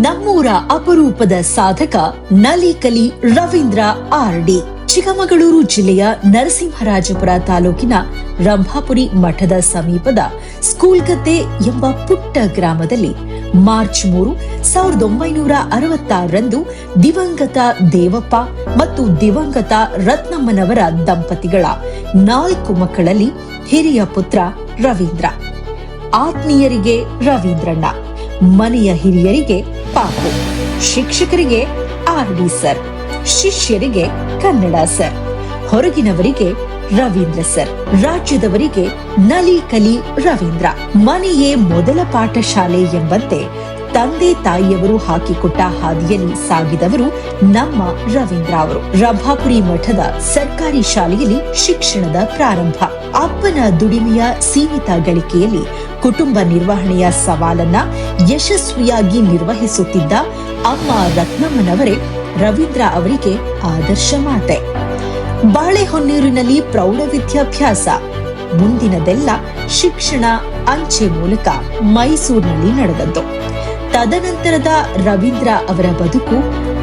ನಮ್ಮೂರ ಅಪರೂಪದ ಸಾಧಕ ನಲಿಕಲಿ ರವೀಂದ್ರ ಆರ್ಡಿ. ಚಿಕ್ಕಮಗಳೂರು ಜಿಲ್ಲೆಯ ನರಸಿಂಹರಾಜಪುರ ತಾಲೂಕಿನ ರಂಭಾಪುರಿ ಮಠದ ಸಮೀಪದ ಸ್ಕೂಲ್ಗದ್ದೆ ಎಂಬ ಪುಟ್ಟ ಗ್ರಾಮದಲ್ಲಿ ಮಾರ್ಚ್ 3, 1966ರಂದು ದಿವಂಗತ ದೇವಪ್ಪ ಮತ್ತು ದಿವಂಗತ ರತ್ನಮ್ಮನವರ ದಂಪತಿಗಳ 4 ಮಕ್ಕಳಲ್ಲಿ ಹಿರಿಯ ಪುತ್ರ ರವೀಂದ್ರ. ಆತ್ಮೀಯರಿಗೆ ರವೀಂದ್ರಣ್ಣ, ಮನೆಯ ಹಿರಿಯರಿಗೆ ಪಾಪು, ಶಿಕ್ಷಕರಿಗೆ ಆರ್ಡಿ ಸರ್, ಶಿಷ್ಯರಿಗೆ ಕನ್ನಡ ಸರ್, ಹೊರಗಿನವರಿಗೆ ರವೀಂದ್ರ ಸರ್, ರಾಜ್ಯದವರಿಗೆ ನಲಿಕಲಿ ರವೀಂದ್ರ. ಮನೆಯೇ ಮೊದಲ ಪಾಠಶಾಲೆ ಎಂಬಂತೆ ತಂದೆ ತಾಯಿಯವರು ಹಾಕಿಕೊಟ್ಟ ಹಾದಿಯಲ್ಲಿ ಸಾಗಿದವರು ನಮ್ಮ ರವೀಂದ್ರ ಅವರು. ರಂಭಾಪುರಿ ಮಠದ ಸರ್ಕಾರಿ ಶಾಲೆಯಲ್ಲಿ ಶಿಕ್ಷಣದ ಪ್ರಾರಂಭ. ಅಪ್ಪನ ದುಡಿಮೆಯ ಸೀಮಿತ ಗಳಿಕೆಯಲ್ಲಿ ಕುಟುಂಬ ನಿರ್ವಹಣೆಯ ಸವಾಲನ್ನ ಯಶಸ್ವಿಯಾಗಿ ನಿರ್ವಹಿಸುತ್ತಿದ್ದ ಅಮ್ಮ ರತ್ನಮ್ಮನವರೇ ರವೀಂದ್ರ ಅವರಿಗೆ ಆದರ್ಶ ಮಾತೆ. ಬಾಳೆಹೊನ್ನೂರಿನಲ್ಲಿ ಪ್ರೌಢ ವಿದ್ಯಾಭ್ಯಾಸ, ಮುಂದಿನದೆಲ್ಲ ಶಿಕ್ಷಣ ಅಂಚೆ ಮೂಲಕ ಮೈಸೂರಿನಲ್ಲಿ ನಡೆದದ್ದು. ತದನಂತರದ ರವೀಂದ್ರ ಅವರ ಬದುಕು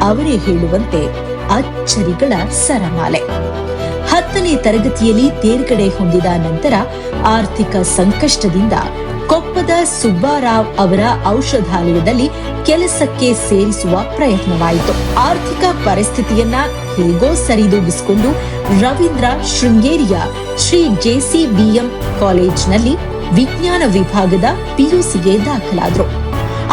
ಅವರೇ ಹೇಳುವಂತೆ ಅಚ್ಚರಿಗಳ ಸರಮಾಲೆ. 10ನೇ ತರಗತಿಯಲ್ಲಿ ತೇರ್ಗಡೆ ಹೊಂದಿದ ನಂತರ ಆರ್ಥಿಕ ಸಂಕಷ್ಟದಿಂದ ಕೊಪ್ಪದ ಸುಬ್ಬಾರಾವ್ ಅವರ ಔಷಧಾಲಯದಲ್ಲಿ ಕೆಲಸಕ್ಕೆ ಸೇರಿಸುವ ಪ್ರಯತ್ನವಾಯಿತು. ಆರ್ಥಿಕ ಪರಿಸ್ಥಿತಿಯನ್ನ ಹೇಗೋ ಸರಿದೂಗಿಸಿಕೊಂಡು ರವೀಂದ್ರ ಶೃಂಗೇರಿಯ ಶ್ರೀ JCBM ಕಾಲೇಜ್ನಲ್ಲಿ ವಿಜ್ಞಾನ ವಿಭಾಗದ PUCಗೆ ದಾಖಲಾದರು.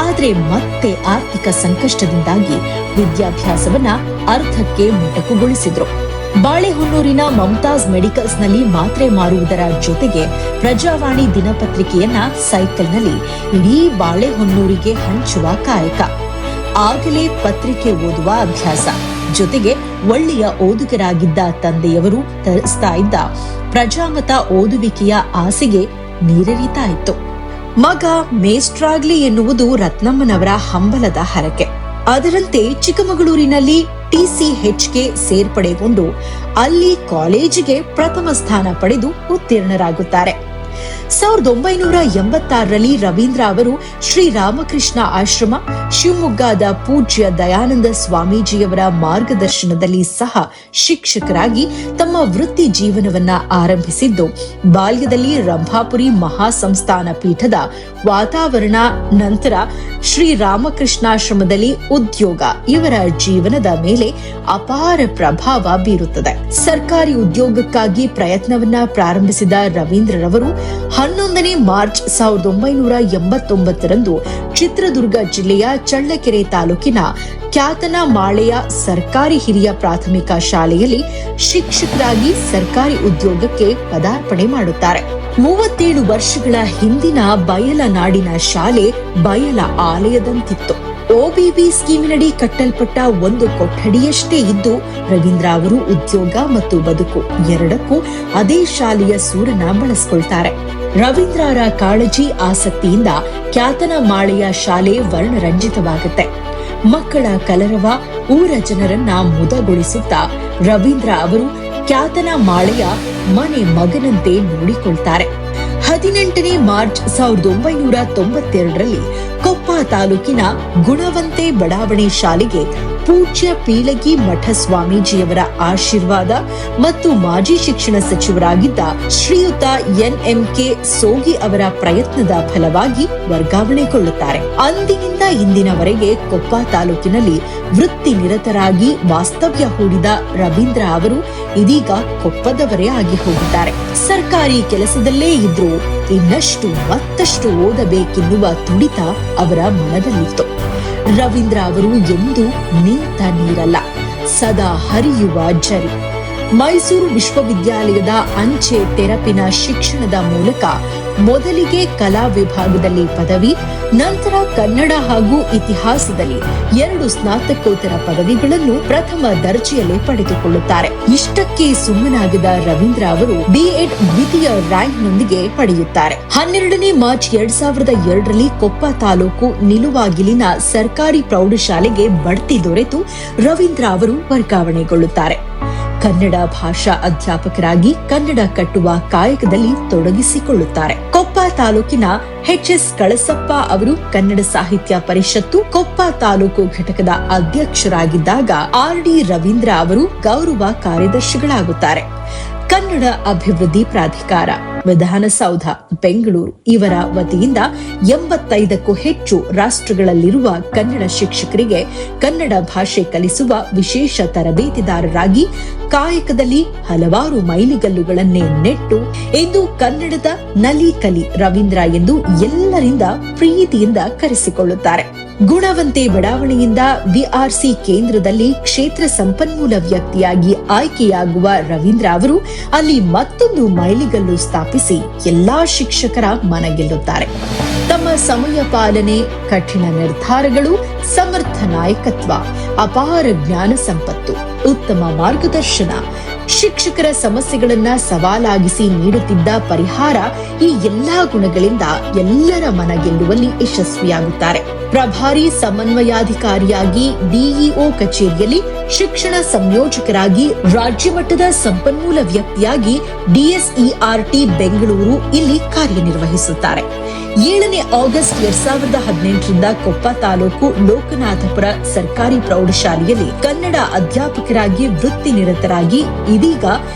ಆದರೆ ಮತ್ತೆ ಆರ್ಥಿಕ ಸಂಕಷ್ಟದಿಂದಾಗಿ ವಿದ್ಯಾಭ್ಯಾಸವನ್ನ ಅರ್ಧಕ್ಕೆ ಮೊಟಕುಗೊಳಿಸಿದ್ರು. ಬಾಳೆಹೊನ್ನೂರಿನ ಮಮತಾಜ್ ಮೆಡಿಕಲ್ಸ್ನಲ್ಲಿ ಮಾತ್ರೆ ಮಾರುವುದರ ಜೊತೆಗೆ ಪ್ರಜಾವಾಣಿ ದಿನಪತ್ರಿಕೆಯನ್ನ ಸೈಕಲ್ನಲ್ಲಿ ಇಡೀ ಬಾಳೆಹೊನ್ನೂರಿಗೆ ಹಂಚುವ ಕಾಯಕ. ಆಗಲೇ ಪತ್ರಿಕೆ ಓದುವ ಅಭ್ಯಾಸ, ಜೊತೆಗೆ ಒಳ್ಳೆಯ ಓದುಗರಾಗಿದ್ದ ತಂದೆಯವರು ತರಿಸ್ತಾ ಇದ್ದ ಪ್ರಜಾಮತ ಓದುವಿಕೆಯ ಆಸೆಗೆ ನೀರೆರಿತಾ ಇತ್ತು. ಮಗ ಮೇಷ್ಟ್ರಾಗ್ಲಿ ಎನ್ನುವುದು ರತ್ನಮ್ಮನವರ ಹಂಬಲದ ಹರಕೆ. ಅದರಂತೆ ಚಿಕ್ಕಮಗಳೂರಿನಲ್ಲಿ TCHಗೆ ಸೇರ್ಪಡೆಗೊಂಡು ಅಲ್ಲಿ ಕಾಲೇಜಿಗೆ ಪ್ರಥಮ ಸ್ಥಾನ ಪಡೆದು ಉತ್ತೀರ್ಣರಾಗುತ್ತಾರೆ. 1986ರಲ್ಲಿ ರವೀಂದ್ರ ಅವರು ಶ್ರೀರಾಮಕೃಷ್ಣ ಆಶ್ರಮ, ಶಿವಮೊಗ್ಗದ ಪೂಜ್ಯ ದಯಾನಂದ ಸ್ವಾಮೀಜಿಯವರ ಮಾರ್ಗದರ್ಶನದಲ್ಲಿ ಸಹ ಶಿಕ್ಷಕರಾಗಿ ತಮ್ಮ ವೃತ್ತಿ ಜೀವನವನ್ನ ಆರಂಭಿಸಿದ್ದು, ಬಾಲ್ಯದಲ್ಲಿ ರಂಭಾಪುರಿ ಮಹಾಸಂಸ್ಥಾನ ಪೀಠದ ವಾತಾವರಣ, ನಂತರ ಶ್ರೀರಾಮಕೃಷ್ಣಾಶ್ರಮದಲ್ಲಿ ಉದ್ಯೋಗ ಇವರ ಜೀವನದ ಮೇಲೆ ಅಪಾರ ಪ್ರಭಾವ ಬೀರುತ್ತದೆ. ಸರ್ಕಾರಿ ಉದ್ಯೋಗಕ್ಕಾಗಿ ಪ್ರಯತ್ನವನ್ನ ಪ್ರಾರಂಭಿಸಿದ ರವೀಂದ್ರರವರು 11ನೇ ಮಾರ್ಚ್ 1989ರಂದು ಚಿತ್ರದುರ್ಗ ಜಿಲ್ಲೆಯ ಚಳ್ಳಕೆರೆ ತಾಲೂಕಿನ ಕ್ಯಾತನಮಾಳೆಯ ಸರ್ಕಾರಿ ಹಿರಿಯ ಪ್ರಾಥಮಿಕ ಶಾಲೆಯಲ್ಲಿ ಶಿಕ್ಷಕರಾಗಿ ಸರ್ಕಾರಿ ಉದ್ಯೋಗಕ್ಕೆ ಪದಾರ್ಪಣೆ ಮಾಡುತ್ತಾರೆ. 37 ವರ್ಷಗಳ ಹಿಂದಿನ ಬಯಲನಾಡಿನ ಶಾಲೆ ಬಯಲ ಆಲಯದಂತಿತ್ತು. OBB ಸ್ಕೀಮಿನಡಿ ಕಟ್ಟಲ್ಪಟ್ಟ ಒಂದು ಕೊಠಡಿಯಷ್ಟೇ ಇದ್ದು ರವೀಂದ್ರ ಅವರು ಉದ್ಯೋಗ ಮತ್ತು ಬದುಕು ಎರಡಕ್ಕೂ ಅದೇ ಶಾಲೆಯ ಸೂರನ್ನ ಬಳಸಿಕೊಳ್ತಾರೆ. ರವೀಂದ್ರರ ಕಾಳಜಿ, ಆಸಕ್ತಿಯಿಂದ ಕ್ಯಾತನಮಾಳೆಯ ಶಾಲೆ ವರ್ಣರಂಜಿತವಾಗುತ್ತೆ. ಮಕ್ಕಳ ಕಲರವ ಊರ ಜನರನ್ನ ಮುದಗೊಳಿಸುತ್ತಾ ರವೀಂದ್ರ ಅವರು ಕ್ಯಾತನಮಾಳೆಯ ಮನೆ ಮಗನಂತೆ ನೋಡಿಕೊಳ್ತಾರೆ. 18ನೇ ಮಾರ್ಚ್ 1992ರಲ್ಲಿ ಕೊಪ್ಪ ತಾಲೂಕಿನ ಗುಣವಂತೆ ಬಡಾವಣೆ ಶಾಲೆಗೆ ಪೂಜ್ಯ ಪೀಳಗಿ ಮಠ ಸ್ವಾಮೀಜಿಯವರ ಆಶೀರ್ವಾದ ಮತ್ತು ಮಾಜಿ ಶಿಕ್ಷಣ ಸಚಿವರಾಗಿದ್ದ ಶ್ರೀಯುತ NMK ಸೋಗಿ ಅವರ ಪ್ರಯತ್ನದ ಫಲವಾಗಿ ವರ್ಗಾವಣೆಗೊಳ್ಳುತ್ತಾರೆ. ಅಂದಿನಿಂದ ಇಂದಿನವರೆಗೆ ಕೊಪ್ಪ ತಾಲೂಕಿನಲ್ಲಿ ವೃತ್ತಿ ನಿರತರಾಗಿ ವಾಸ್ತವ್ಯ ಹೂಡಿದ ರವೀಂದ್ರ ಅವರು ಇದೀಗ ಕೊಪ್ಪದವರೇ ಆಗಿ ಹೋಗಿದ್ದಾರೆ. ಸರ್ಕಾರಿ ಕೆಲಸದಲ್ಲೇ ಇದ್ರೂ ಇನ್ನಷ್ಟು ಮತ್ತಷ್ಟು ಓದಬೇಕೆನ್ನುವ ತುಡಿತ ಅವರ ಮನದಲ್ಲಿತ್ತು. ರವೀಂದ್ರ ಅವರು ಎಂದೂ ನಿಂತ ನೀರಲ್ಲ, ಸದಾ ಹರಿಯುವ ಝರಿ. ಮೈಸೂರು ವಿಶ್ವವಿದ್ಯಾಲಯದ ಅಂಚೆ ತೆರಪಿನ ಶಿಕ್ಷಣದ ಮೂಲಕ ಮೊದಲಿಗೆ ಕಲಾ ವಿಭಾಗದಲ್ಲಿ ಪದವಿ, ನಂತರ ಕನ್ನಡ ಹಾಗೂ ಇತಿಹಾಸದಲ್ಲಿ 2 ಸ್ನಾತಕೋತ್ತರ ಪದವಿಗಳನ್ನು ಪ್ರಥಮ ದರ್ಜೆಯಲ್ಲೇ ಪಡೆದುಕೊಳ್ಳುತ್ತಾರೆ. ಇಷ್ಟಕ್ಕೆ ಸುಮ್ಮನಾಗದ ರವೀಂದ್ರ ಅವರು B.Ed ದ್ವಿತೀಯ ರ್ಯಾಂಕ್ನೊಂದಿಗೆ ಪಡೆಯುತ್ತಾರೆ. 12ನೇ ಮಾರ್ಚ್ 2002ರಲ್ಲಿ ಕೊಪ್ಪ ತಾಲೂಕು ನಿಲುವಾಗಿಲಿನ ಸರ್ಕಾರಿ ಪ್ರೌಢಶಾಲೆಗೆ ಬಡ್ತಿ ದೊರೆತು ರವೀಂದ್ರ ಅವರು ವರ್ಗಾವಣೆಗೊಳ್ಳುತ್ತಾರೆ. ಕನ್ನಡ ಭಾಷಾ ಅಧ್ಯಾಪಕರಾಗಿ ಕನ್ನಡ ಕಟ್ಟುವ ಕಾಯಕದಲ್ಲಿ ತೊಡಗಿಸಿಕೊಳ್ಳುತ್ತಾರೆ. ಕೊಪ್ಪ ತಾಲೂಕಿನ ಎಚ್.ಎಸ್. ಕಳಸಪ್ಪ ಅವರು ಕನ್ನಡ ಸಾಹಿತ್ಯ ಪರಿಷತ್ತು ಕೊಪ್ಪ ತಾಲೂಕು ಘಟಕದ ಅಧ್ಯಕ್ಷರಾಗಿದ್ದಾಗ ಆರ್.ಡಿ. ರವೀಂದ್ರ ಅವರು ಗೌರವ ಕಾರ್ಯದರ್ಶಿಗಳಾಗುತ್ತಾರೆ. ಕನ್ನಡ ಅಭಿವೃದ್ಧಿ ಪ್ರಾಧಿಕಾರ, ವಿಧಾನಸೌಧ, ಬೆಂಗಳೂರು ಇವರ ವತಿಯಿಂದ 85ಕ್ಕೂ ಹೆಚ್ಚು ರಾಷ್ಟ್ರಗಳಲ್ಲಿರುವ ಕನ್ನಡ ಶಿಕ್ಷಕರಿಗೆ ಕನ್ನಡ ಭಾಷೆ ಕಲಿಸುವ ವಿಶೇಷ ತರಬೇತಿದಾರರಾಗಿ ಕಾಯಕದಲ್ಲಿ ಹಲವಾರು ಮೈಲಿಗಲ್ಲುಗಳನ್ನೇ ನೆಟ್ಟು ಇಂದು ಕನ್ನಡದ ನಲಿ ಕಲಿ ರವೀಂದ್ರ ಎಂದು ಎಲ್ಲರಿಂದ ಪ್ರೀತಿಯಿಂದ ಕರೆಸಿಕೊಳ್ಳುತ್ತಾರೆ. ಗುಣವಂತೆ ಬಡಾವಣೆಯಿಂದ ವಿಆರ್ಸಿ ಕೇಂದ್ರದಲ್ಲಿ ಕ್ಷೇತ್ರ ಸಂಪನ್ಮೂಲ ವ್ಯಕ್ತಿಯಾಗಿ ಆಯ್ಕೆಯಾಗುವ ರವೀಂದ್ರ ಅವರು ಅಲ್ಲಿ ಮತ್ತೊಂದು ಮೈಲಿಗಲ್ಲು ಸ್ಥಾಪಿಸಿ ಎಲ್ಲಾ ಶಿಕ್ಷಕರ ಮನಗೆಲ್ಲುತ್ತಾರೆ. ತಮ್ಮ ಸಮಯ ಪಾಲನೆ, ಕಠಿಣ ನಿರ್ಧಾರಗಳು, ಸಮರ್ಥ ನಾಯಕತ್ವ, ಅಪಾರ ಜ್ಞಾನ ಸಂಪತ್ತು, ಉತ್ತಮ ಮಾರ್ಗದರ್ಶನ, ಶಿಕ್ಷಕರ ಸಮಸ್ಯೆಗಳನ್ನ ಸವಾಲಾಗಿಸಿ ನೀಡುತ್ತಿದ್ದ ಪರಿಹಾರ, ಈ ಎಲ್ಲಾ ಗುಣಗಳಿಂದ ಎಲ್ಲರ ಮನ ಗೆಲ್ಲುವಲ್ಲಿ ಯಶಸ್ವಿಯಾಗುತ್ತಾರೆ. ಪ್ರಭಾರಿ ಸಮನ್ವಯಾಧಿಕಾರಿಯಾಗಿ ಡಿಇಒ ಕಚೇರಿಯಲ್ಲಿ, ಶಿಕ್ಷಣ ಸಂಯೋಜಕರಾಗಿ ರಾಜ್ಯ ಮಟ್ಟದ ಸಂಪನ್ಮೂಲ ವ್ಯಕ್ತಿಯಾಗಿ ಡಿಎಸ್ಇಆರ್ಟಿ ಬೆಂಗಳೂರು ಇಲ್ಲಿ ಕಾರ್ಯನಿರ್ವಹಿಸುತ್ತಾರೆ. 7ನೇ ಆಗಸ್ಟ್ 2018ರಿಂದ ಕೊಪ್ಪ ತಾಲೂಕು ಲೋಕನಾಥಪುರ ಸರ್ಕಾರಿ ಪ್ರೌಢಶಾಲೆಯಲ್ಲಿ ಕನ್ನಡ ಅಧ್ಯಾಪಕರಾಗಿ ವೃತ್ತಿ ನಿರತರಾಗಿ ಇದೀಗ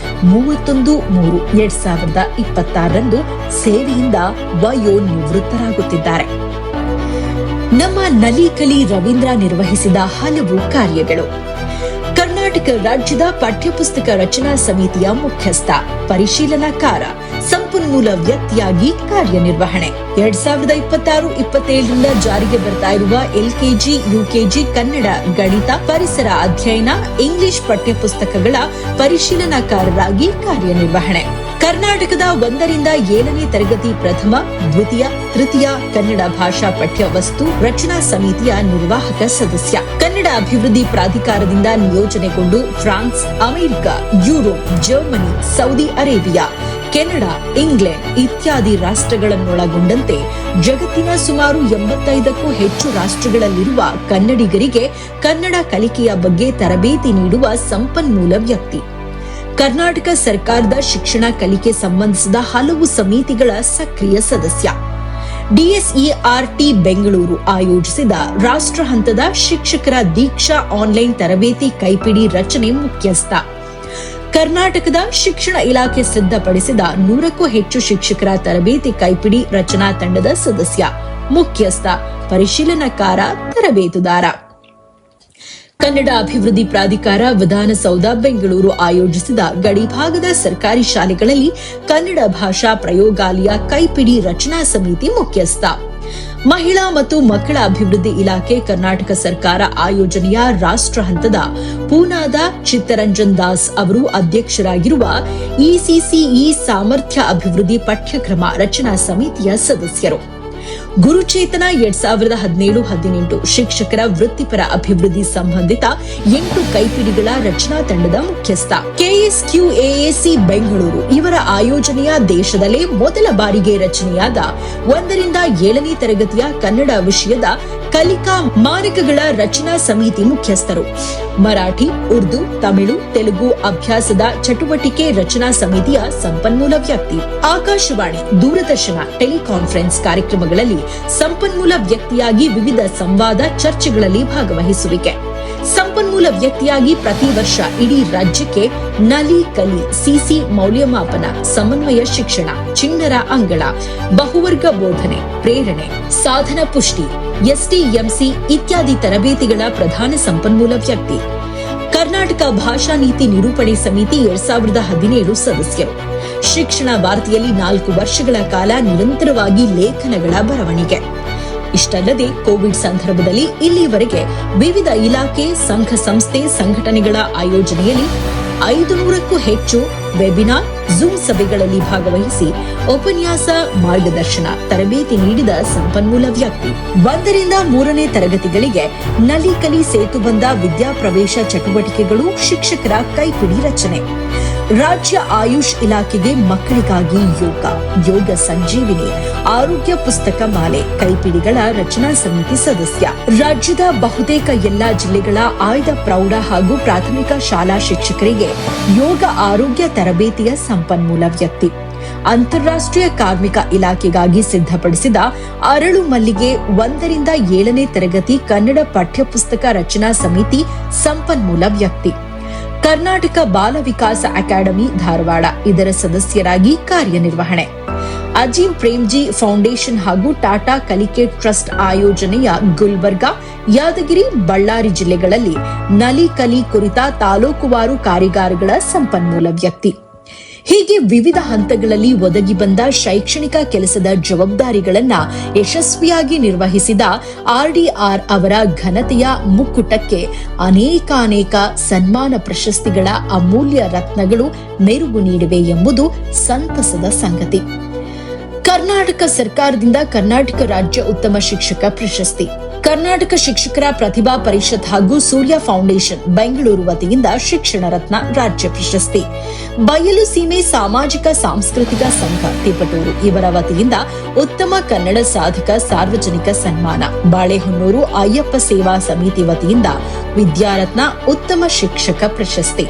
31/3/2026ರಂದು ಸೇವೆಯಿಂದ ವಯೋನಿವೃತ್ತರಾಗುತ್ತಿದ್ದಾರೆ. ನಮ್ಮ ನಲಿಕಲಿ ರವೀಂದ್ರ ನಿರ್ವಹಿಸಿದ ಹಲವು ಕಾರ್ಯಗಳು: ಕರ್ನಾಟಕ ರಾಜ್ಯದ ಪಠ್ಯಪುಸ್ತಕ ರಚನಾ ಸಮಿತಿಯ ಮುಖ್ಯಸ್ಥ, ಪರಿಶೀಲನಾಕಾರ, ಸಂಪನ್ಮೂಲ ವ್ಯಕ್ತಿಯಾಗಿ ಕಾರ್ಯನಿರ್ವಹಣೆ. 2026-27ರಿಂದ ಜಾರಿಗೆ ಬರ್ತಾ ಇರುವ ಎಲ್ಕೆಜಿ, ಯುಕೆಜಿ ಕನ್ನಡ, ಗಣಿತ, ಪರಿಸರ ಅಧ್ಯಯನ, ಇಂಗ್ಲಿಷ್ ಪಠ್ಯಪುಸ್ತಕಗಳ ಪರಿಶೀಲನಾಕಾರರಾಗಿ ಕಾರ್ಯನಿರ್ವಹಣೆ. ಕರ್ನಾಟಕದ 1ರಿಂದ 7ನೇ ತರಗತಿ ಪ್ರಥಮ, ದ್ವಿತೀಯ, ತೃತೀಯ ಕನ್ನಡ ಭಾಷಾ ಪಠ್ಯ ವಸ್ತು ರಚನಾ ಸಮಿತಿಯ ನಿರ್ವಾಹಕ ಸದಸ್ಯ. ಕನ್ನಡ ಅಭಿವೃದ್ಧಿ ಪ್ರಾಧಿಕಾರದಿಂದ ನಿಯೋಜನೆಗೊಂಡು France, America, Europe, Germany, Saudi Arabia, Canada, England ಇತ್ಯಾದಿ ರಾಷ್ಟ್ರಗಳನ್ನೊಳಗೊಂಡಂತೆ ಜಗತ್ತಿನ ಸುಮಾರು 85ಕ್ಕೂ ಹೆಚ್ಚು ರಾಷ್ಟ್ರಗಳಲ್ಲಿರುವ ಕನ್ನಡಿಗರಿಗೆ ಕನ್ನಡ ಕಲಿಕೆಯ ಬಗ್ಗೆ ತರಬೇತಿ ನೀಡುವ ಸಂಪನ್ಮೂಲ ವ್ಯಕ್ತಿ. ಕರ್ನಾಟಕ ಸರ್ಕಾರದ ಶಿಕ್ಷಣ ಕಲಿಕೆ ಸಂಬಂಧಿಸಿದ ಹಲವು ಸಮಿತಿಗಳ ಸಕ್ರಿಯ ಸದಸ್ಯ. ಡಿಎಸ್ಇಆರ್ಟಿ ಬೆಂಗಳೂರು ಆಯೋಜಿಸಿದ ರಾಷ್ಟ್ರ ಹಂತದ ಶಿಕ್ಷಕರ ದೀಕ್ಷಾ ಆನ್ಲೈನ್ ತರಬೇತಿ ಕೈಪಿಡಿ ರಚನೆ ಮುಖ್ಯಸ್ಥ. ಕರ್ನಾಟಕದ ಶಿಕ್ಷಣ ಇಲಾಖೆ ಸಿದ್ಧಪಡಿಸಿದ 100ಕ್ಕೂ ಹೆಚ್ಚು ಶಿಕ್ಷಕರ ತರಬೇತಿ ಕೈಪಿಡಿ ರಚನಾ ತಂಡದ ಸದಸ್ಯ, ಮುಖ್ಯಸ್ಥ, ಪರಿಶೀಲನಾಕಾರ, ತರಬೇತುದಾರ. ಕನ್ನಡ ಅಭಿವೃದ್ಧಿ ಪ್ರಾಧಿಕಾರ, ವಿಧಾನಸೌಧ, ಬೆಂಗಳೂರು ಆಯೋಜಿಸಿದ ಗಡಿಭಾಗದ ಸರ್ಕಾರಿ ಶಾಲೆಗಳಲ್ಲಿ ಕನ್ನಡ ಭಾಷಾ ಪ್ರಯೋಗಾಲಯ ಕೈಪಿಡಿ ರಚನಾ ಸಮಿತಿ ಮುಖ್ಯಸ್ಥ. ಮಹಿಳಾ ಮತ್ತು ಮಕ್ಕಳ ಅಭಿವೃದ್ಧಿ ಇಲಾಖೆ, ಕರ್ನಾಟಕ ಸರ್ಕಾರ ಆಯೋಜನೆಯ ರಾಷ್ಟ್ರ ಹಂತದ ಪೂನಾದ ಚಿತ್ತರಂಜನ್ ದಾಸ್ ಅವರು ಅಧ್ಯಕ್ಷರಾಗಿರುವ ಇಸಿಸಿಇ ಸಾಮರ್ಥ್ಯ ಅಭಿವೃದ್ಧಿ ಪಠ್ಯಕ್ರಮ ರಚನಾ ಸಮಿತಿಯ ಸದಸ್ಯರು. ಗುರುಚೇತನ 2017-18 ಶಿಕ್ಷಕರ ವೃತ್ತಿಪರ ಅಭಿವೃದ್ಧಿ ಸಂಬಂಧಿತ 8 ಕೈಪಿಡಿಗಳ ರಚನಾ ತಂಡದ ಮುಖ್ಯಸ್ಥ. ಕೆಎಸ್ಕ್ಯೂಎಎಸಿ ಬೆಂಗಳೂರು ಇವರ ಆಯೋಜನೆಯ ದೇಶದಲ್ಲೇ ಮೊದಲ ಬಾರಿಗೆ ರಚನೆಯಾದ 1ರಿಂದ 7ನೇ ತರಗತಿಯ ಕನ್ನಡ ವಿಷಯದ ಕಲಿಕಾ ಮಾನಕಗಳ ರಚನಾ ಸಮಿತಿ ಮುಖ್ಯಸ್ಥರು. ಮರಾಠಿ, ಉರ್ದು, ತಮಿಳು, ತೆಲುಗು ಅಭ್ಯಾಸದ ಚಟುವಟಿಕೆ ರಚನಾ ಸಮಿತಿಯ ಸಂಪನ್ಮೂಲ ವ್ಯಕ್ತಿ. ಆಕಾಶವಾಣಿ, ದೂರದರ್ಶನ, ಟೆಲಿಕಾನ್ಫರೆನ್ಸ್ ಕಾರ್ಯಕ್ರಮಗಳಲ್ಲಿ ಸಂಪನ್ಮೂಲ ವ್ಯಕ್ತಿಯಾಗಿ ವಿವಿಧ ಸಂವಾದ ಚರ್ಚೆಗಳಲ್ಲಿ ಭಾಗವಹಿಸುವಿಕೆ. ಸಂಪನ್ಮೂಲ ವ್ಯಕ್ತಿಯಾಗಿ ಪ್ರತಿ ವರ್ಷ ಇಡೀ ರಾಜ್ಯಕ್ಕೆ ನಲಿ ಕಲಿ, ಸಿಸಿ ಮೌಲ್ಯಮಾಪನ, ಸಮನ್ವಯ ಶಿಕ್ಷಣ, ಚಿಣ್ಣರ ಅಂಗಳ, ಬಹುವರ್ಗ ಬೋಧನೆ, ಪ್ರೇರಣೆ, ಸಾಧನ ಪುಷ್ಟಿ, ಎಸ್ಟಿಎಂಸಿ ಇತ್ಯಾದಿ ತರಬೇತಿಗಳ ಪ್ರಧಾನ ಸಂಪನ್ಮೂಲ ವ್ಯಕ್ತಿ. ಕರ್ನಾಟಕ ಭಾಷಾ ನೀತಿ ನಿರೂಪಣೆ ಸಮಿತಿ 2017 ಸದಸ್ಯರು. ಶಿಕ್ಷಣ ಭಾರತಿಯಲ್ಲಿ 4 ವರ್ಷಗಳ ಕಾಲ ನಿರಂತರವಾಗಿ ಲೇಖನಗಳ ಬರವಣಿಗೆ. ಇಷ್ಟಲ್ಲದೆ ಕೋವಿಡ್ ಸಂದರ್ಭದಲ್ಲಿ ಇಲ್ಲಿವರೆಗೆ ವಿವಿಧ ಇಲಾಖೆ, ಸಂಘ ಸಂಸ್ಥೆ, ಸಂಘಟನೆಗಳ ಆಯೋಜನೆಯಲ್ಲಿ 500ಕ್ಕೂ ಹೆಚ್ಚು ವೆಬಿನಾರ್, ಜೂಮ್ ಸಭೆಗಳಲ್ಲಿ ಭಾಗವಹಿಸಿ ಉಪನ್ಯಾಸ, ಮಾರ್ಗದರ್ಶನ, ತರಬೇತಿ ನೀಡಿದ ಸಂಪನ್ಮೂಲ ವ್ಯಕ್ತಿ. 1ರಿಂದ 3ನೇ ತರಗತಿಗಳಿಗೆ ನಲಿಕಲಿ ಸೇತುಬಂಧ ವಿದ್ಯಾಪ್ರವೇಶ ಚಟುವಟಿಕೆಗಳು, ಶಿಕ್ಷಕರ ಕೈಪಿಡಿ ರಚನೆ. ರಾಜ್ಯ ಆಯುಷ್ ಇಲಾಖೆಗೆ ಮಕ್ಕಳಿಗಾಗಿ ಯೋಗ ಸಂಜೀವಿನಿ ಆರೋಗ್ಯ ಪುಸ್ತಕ ಮಾಲೆ, ಕೈಪಿಡಿಗಳ ರಚನಾ ಸಮಿತಿ ಸದಸ್ಯ. ರಾಜ್ಯದ ಬಹುತೇಕ ಎಲ್ಲಾ ಜಿಲ್ಲೆಗಳ ಆಯ್ದ ಪ್ರೌಢ ಹಾಗೂ ಪ್ರಾಥಮಿಕ ಶಾಲಾ ಶಿಕ್ಷಕರಿಗೆ ಯೋಗ ಆರೋಗ್ಯ ತರಬೇತಿಯ ಸಂಪನ್ಮೂಲ ವ್ಯಕ್ತಿ. ಅಂತಾರಾಷ್ಟ್ರೀಯ ಕಾರ್ಮಿಕ ಇಲಾಖೆಗಾಗಿ ಸಿದ್ಧಪಡಿಸಿದ ಅರಳು ಮಲ್ಲಿಗೆ 1ರಿಂದ 7ನೇ ತರಗತಿ ಕನ್ನಡ ಪಠ್ಯಪುಸ್ತಕ ರಚನಾ ಸಮಿತಿ ಸಂಪನ್ಮೂಲ ವ್ಯಕ್ತಿ. ಕರ್ನಾಟಕ ಬಾಲ ವಿಕಾಸ ಅಕಾಡೆಮಿ ಧಾರವಾಡ, ಇದರ ಸದಸ್ಯರಾಗಿ ಕಾರ್ಯನಿರ್ವಹಣೆ. ಅಜೀಂ ಪ್ರೇಮ್ಜಿ ಫೌಂಡೇಶನ್ ಹಾಗೂ ಟಾಟಾ ಕಲಿಕೆ ಟ್ರಸ್ಟ್ ಆಯೋಜನೆಯ ಗುಲ್ಬರ್ಗಾ, ಯಾದಗಿರಿ, ಬಳ್ಳಾರಿ ಜಿಲ್ಲೆಗಳಲ್ಲಿ ನಲಿಕಲಿ ಕುರಿತ ತಾಲೂಕುವಾರು ಕಾರ್ಯಾಗಾರಗಳ ಸಂಪನ್ಮೂಲ ವ್ಯಕ್ತಿ. ಹೀಗೆ ವಿವಿಧ ಹಂತಗಳಲ್ಲಿ ಒದಗಿ ಬಂದ ಶೈಕ್ಷಣಿಕ ಕೆಲಸದ ಜವಾಬ್ದಾರಿಗಳನ್ನ ಯಶಸ್ವಿಯಾಗಿ ನಿರ್ವಹಿಸಿದ ಆರ್ಡಿಆರ್ ಅವರ ಘನತೆಯ ಮುಕ್ಕುಟಕ್ಕೆ ಅನೇಕಾನೇಕ ಸನ್ಮಾನ ಪ್ರಶಸ್ತಿಗಳ ಅಮೂಲ್ಯ ರತ್ನಗಳು ಮೆರುಗು ನೀಡಿವೆ ಎಂಬುದು ಸಂತಸದ ಸಂಗತಿ. ಕರ್ನಾಟಕ ಸರ್ಕಾರದಿಂದ ಕರ್ನಾಟಕ ರಾಜ್ಯ ಉತ್ತಮ ಶಿಕ್ಷಕ ಪ್ರಶಸ್ತಿ, ಕರ್ನಾಟಕ ಶಿಕ್ಷಕರ ಪ್ರತಿಭಾ ಪರಿಷತ್ ಹಾಗೂ ಸೂರ್ಯ ಫೌಂಡೇಶನ್ ಬೆಂಗಳೂರು ವತಿಯಿಂದ ಶಿಕ್ಷಣ ರತ್ನ ರಾಜ್ಯ ಪ್ರಶಸ್ತಿ, ಬಯಲು ಸೀಮೆ ಸಾಮಾಜಿಕ ಸಾಂಸ್ಕೃತಿಕ ಸಂಘ ತಿಪಟೂರು ಇವರ ವತಿಯಿಂದ ಉತ್ತಮ ಕನ್ನಡ ಸಾಧಕ ಸಾರ್ವಜನಿಕ ಸನ್ಮಾನ, ಬಾಳೆಹೊನ್ನೂರು ಅಯ್ಯಪ್ಪ ಸೇವಾ ಸಮಿತಿ ವತಿಯಿಂದ ವಿದ್ಯಾರತ್ನ ಉತ್ತಮ ಶಿಕ್ಷಕ ಪ್ರಶಸ್ತಿ,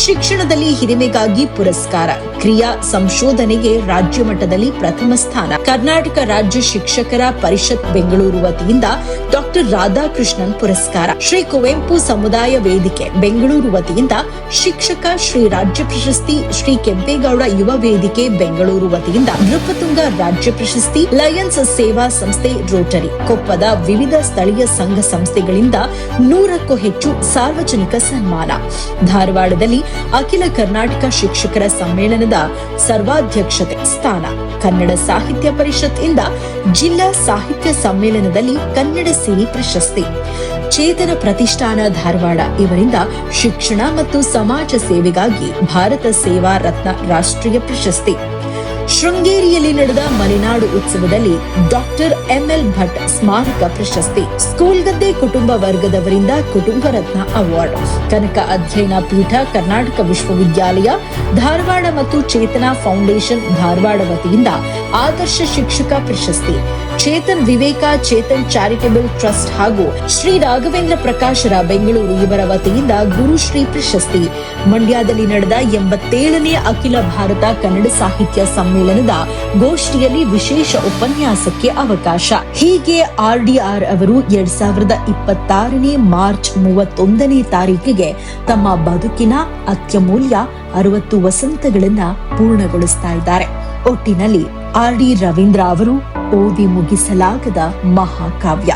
ಶಿಕ್ಷಣದಲ್ಲಿ ಹಿರಿಮೆಗಾಗಿ ಪುರಸ್ಕಾರ, ಕ್ರಿಯಾ ಸಂಶೋಧನೆಗೆ ರಾಜ್ಯ ಮಟ್ಟದಲ್ಲಿ ಪ್ರಥಮ ಸ್ಥಾನ, ಕರ್ನಾಟಕ ರಾಜ್ಯ ಶಿಕ್ಷಕರ ಪರಿಷತ್ ಬೆಂಗಳೂರು ವತಿಯಿಂದ ಡಾಕ್ಟರ್ ರಾಧಾಕೃಷ್ಣನ್ ಪುರಸ್ಕಾರ, ಶ್ರೀ ಕುವೆಂಪು ಸಮುದಾಯ ವೇದಿಕೆ ಬೆಂಗಳೂರು ವತಿಯಿಂದ ಶಿಕ್ಷಕ ಶ್ರೀ ರಾಜ್ಯ ಪ್ರಶಸ್ತಿ, ಶ್ರೀ ಕೆಂಪೇಗೌಡ ಯುವ ವೇದಿಕೆ ಬೆಂಗಳೂರು ವತಿಯಿಂದ ನೃಪತುಂಗ ರಾಜ್ಯ ಪ್ರಶಸ್ತಿ, ಲಯನ್ಸ್ ಸೇವಾ ಸಂಸ್ಥೆ, ರೋಟರಿ, ಕೊಪ್ಪದ ವಿವಿಧ ಸ್ಥಳೀಯ ಸಂಘ ಸಂಸ್ಥೆಗಳಿಂದ 100ಕ್ಕೂ ಹೆಚ್ಚು ಸಾರ್ವಜನಿಕ ಸನ್ಮಾನ, ಧಾರವಾಡದಲ್ಲಿ ಅಖಿಲ ಕರ್ನಾಟಕ ಶಿಕ್ಷಕರ ಸಮ್ಮೇಳನದ ಸರ್ವಾಧ್ಯಕ್ಷತೆ ಸ್ಥಾನ, ಕನ್ನಡ ಸಾಹಿತ್ಯ ಪರಿಷತ್ ಇಂದ ಜಿಲ್ಲಾ ಸಾಹಿತ್ಯ ಸಮ್ಮೇಳನದಲ್ಲಿ ಕನ್ನಡ ಸಿರಿ ಪ್ರಶಸ್ತಿ, ಚೇತನ ಪ್ರತಿಷ್ಠಾನ ಧಾರವಾಡ ಇವರಿಂದ ಶಿಕ್ಷಣ ಮತ್ತು ಸಮಾಜ ಸೇವೆಗಾಗಿ ಭಾರತ ಸೇವಾ ರತ್ನ ರಾಷ್ಟ್ರೀಯ ಪ್ರಶಸ್ತಿ, ಶೃಂಗೇರಿಯಲ್ಲಿ ನಡೆದ ಮಲೆನಾಡು ಉತ್ಸವದಲ್ಲಿ ಡಾಕ್ಟರ್ ಎಂಎಲ್ ಭಟ್ ಸ್ಮಾರಕ ಪ್ರಶಸ್ತಿ, ಸ್ಕೂಲ್ ಗದ್ದೆ ಕುಟುಂಬ ವರ್ಗದವರಿಂದ ಕುಟುಂಬ ರತ್ನ ಅವಾರ್ಡ್, ಕನಕ ಅಧ್ಯಯನ ಪೀಠ ಕರ್ನಾಟಕ ವಿಶ್ವವಿದ್ಯಾಲಯ ಧಾರವಾಡ ಮತ್ತು ಚೇತನ ಫೌಂಡೇಶನ್ ಧಾರವಾಡ ವತಿಯಿಂದ ಆದರ್ಶ ಶಿಕ್ಷಕ ಪ್ರಶಸ್ತಿ, ಚೇತನ್ ವಿವೇಕ ಚೇತನ್ ಚಾರಿಟೇಬಲ್ ಟ್ರಸ್ಟ್ ಹಾಗೂ ಶ್ರೀ ರಾಘವೇಂದ್ರ ಪ್ರಕಾಶರ ಬೆಂಗಳೂರು ಇವರ ವತಿಯಿಂದ ಗುರುಶ್ರೀ ಪ್ರಶಸ್ತಿ, ಮಂಡ್ಯದಲ್ಲಿ ನಡೆದ 87ನೇ ಅಖಿಲ ಭಾರತ ಕನ್ನಡ ಸಾಹಿತ್ಯ ಸಮ್ಮೇಳನದ ಗೋಷ್ಠಿಯಲ್ಲಿ ವಿಶೇಷ ಉಪನ್ಯಾಸಕ್ಕೆ ಅವಕಾಶ. ಹೀಗೆ ಆರ್ಡಿಆರ್ ಅವರು 2026ನೇ ಮಾರ್ಚ್ 31ನೇ ತಾರೀಕಿಗೆ ತಮ್ಮ ಬದುಕಿನ ಅತ್ಯಮೂಲ್ಯ 60 ವಸಂತಗಳನ್ನ ಪೂರ್ಣಗೊಳಿಸ್ತಾ ಇದ್ದಾರೆ. ಒಟ್ಟಿನಲ್ಲಿ ಆರ್ ಡಿ ರವೀಂದ್ರ ಅವರು ಓದಿ ಮುಗಿಸಲಾಗದ ಮಹಾಕಾವ್ಯ.